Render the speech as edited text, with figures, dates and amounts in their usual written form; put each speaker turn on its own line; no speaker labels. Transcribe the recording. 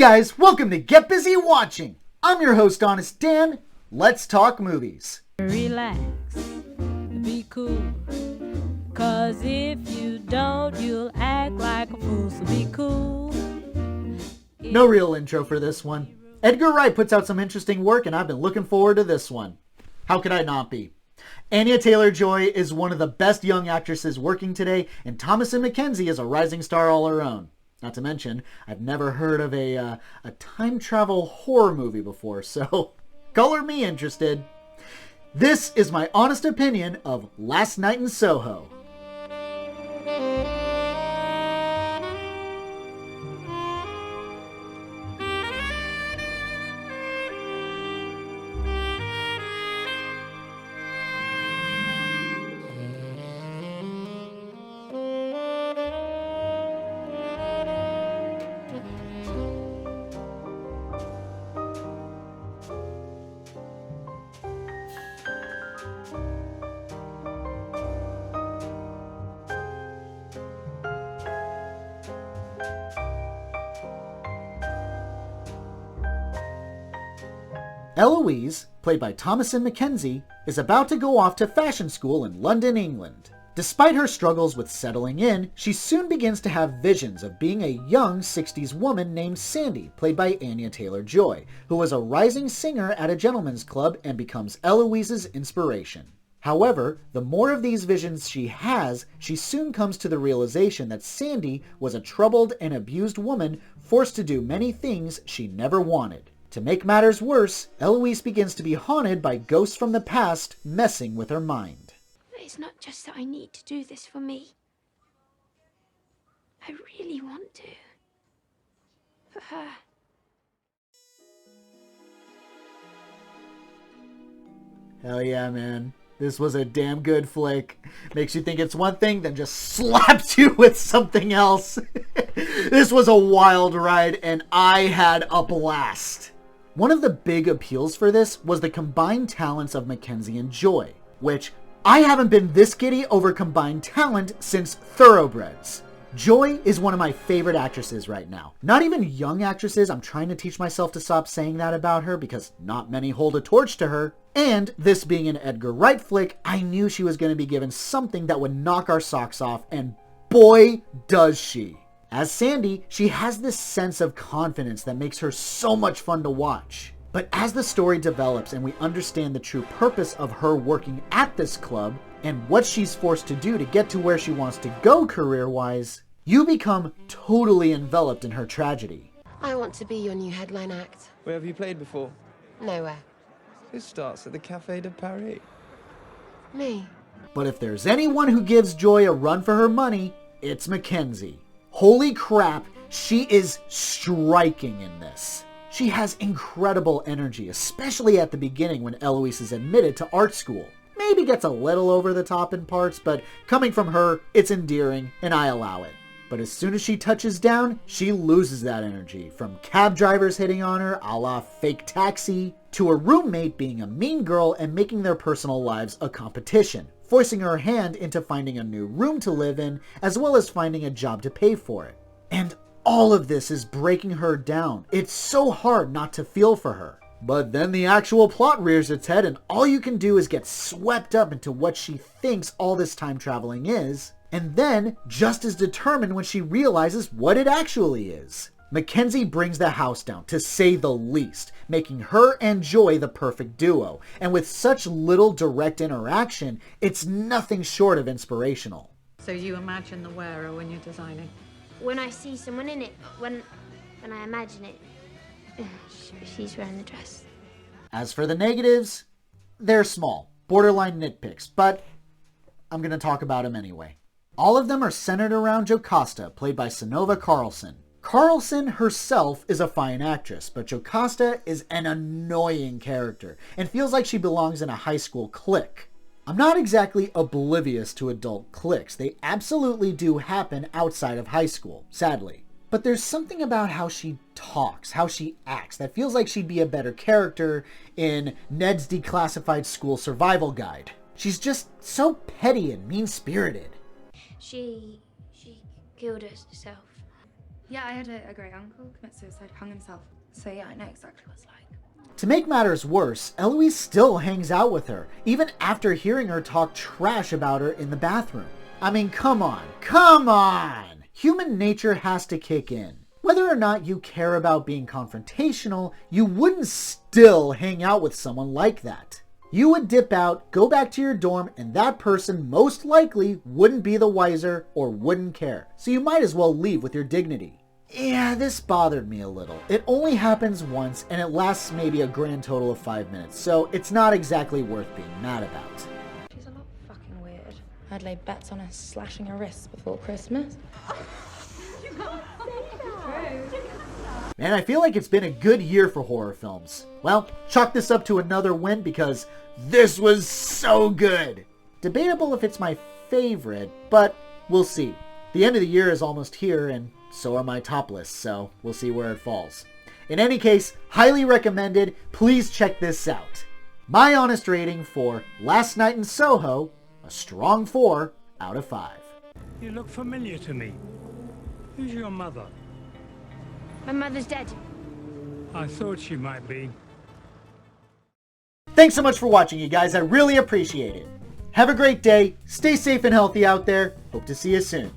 guys, welcome to Get Busy Watching. I'm your host, Honest Dan. Let's talk movies.
Relax, be cool, cause if you don't, you'll act like a fool, so be cool.
No real intro for this one. Edgar Wright puts out some interesting work and I've been looking forward to this one. How could I not be? Anya Taylor-Joy is one of the best young actresses working today, and Thomasin McKenzie is a rising star all her own. Not to mention, I've never heard of a time travel horror movie before, so color me interested. This is my honest opinion of Last Night in Soho. Eloise, played by Thomasin McKenzie, is about to go off to fashion school in London, England. Despite her struggles with settling in, she soon begins to have visions of being a young 60s woman named Sandy, played by Anya Taylor-Joy, who is a rising singer at a gentleman's club and becomes Eloise's inspiration. However, the more of these visions she has, she soon comes to the realization that Sandy was a troubled and abused woman forced to do many things she never wanted. To make matters worse, Eloise begins to be haunted by ghosts from the past messing with her mind.
It's not just that I need to do this for me. I really want to. For her.
Hell yeah, man. This was a damn good flick. Makes you think it's one thing, then just slaps you with something else. This was a wild ride, and I had a blast. One of the big appeals for this was the combined talents of Mackenzie and Joy, which I haven't been this giddy over combined talent since Thoroughbreds. Joy is one of my favorite actresses right now. Not even young actresses. I'm trying to teach myself to stop saying that about her because not many hold a torch to her. And this being an Edgar Wright flick, I knew she was going to be given something that would knock our socks off, and boy does she. As Sandy, she has this sense of confidence that makes her so much fun to watch. But as the story develops and we understand the true purpose of her working at this club and what she's forced to do to get to where she wants to go career-wise, you become totally enveloped in her tragedy.
I want to be your new headline act.
Where have you played before?
Nowhere.
Who starts at the Café de Paris?
Me.
But if there's anyone who gives Joy a run for her money, it's Mackenzie. Holy crap, she is striking in this. She has incredible energy, especially at the beginning when Eloise is admitted to art school. Maybe gets a little over the top in parts, but coming from her, it's endearing, and I allow it. But as soon as she touches down, she loses that energy, from cab drivers hitting on her, a la Fake Taxi, to a roommate being a mean girl and making their personal lives a competition, forcing her hand into finding a new room to live in, as well as finding a job to pay for it. And all of this is breaking her down. It's so hard not to feel for her. But then the actual plot rears its head and all you can do is get swept up into what she thinks all this time traveling is, and then just as determined when she realizes what it actually is. Mackenzie brings the house down, to say the least, making her and Joy the perfect duo, and with such little direct interaction, it's nothing short of inspirational.
So you imagine the wearer when you're designing?
When I see someone in it, when I imagine it, she's wearing the dress.
As for the negatives, they're small, borderline nitpicks, but I'm going to talk about them anyway. All of them are centered around Jocasta, played by Sonova Carlson. Carlson herself is a fine actress, but Jocasta is an annoying character and feels like she belongs in a high school clique. I'm not exactly oblivious to adult cliques. They absolutely do happen outside of high school, sadly. But there's something about how she talks, how she acts, that feels like she'd be a better character in Ned's Declassified School Survival Guide. She's just so petty and mean-spirited.
She killed herself.
Yeah, I had a great uncle commit suicide, hung himself. So yeah, I know exactly what it's like.
To make matters worse, Eloise still hangs out with her, even after hearing her talk trash about her in the bathroom. I mean, come on, come on! Human nature has to kick in. Whether or not you care about being confrontational, you wouldn't still hang out with someone like that. You would dip out, go back to your dorm, and that person most likely wouldn't be the wiser or wouldn't care. So you might as well leave with your dignity. Yeah, this bothered me a little. It only happens once and it lasts maybe a grand total of 5 minutes, so it's not exactly worth being mad about.
She's a lot fucking weird. I'd lay bets on her slashing her wrists before Christmas.
Man, I feel like it's been a good year for horror films. Well, chalk this up to another win because this was so good. Debatable if it's my favorite, but we'll see. The end of the year is almost here and so are my top lists, so we'll see where it falls. In any case, highly recommended. Please check this out. My honest rating for Last Night in Soho, a strong 4 out of 5.
You look familiar to me. Who's your mother?
My mother's dead.
I thought she might be.
Thanks so much for watching, you guys. I really appreciate it. Have a great day. Stay safe and healthy out there. Hope to see you soon.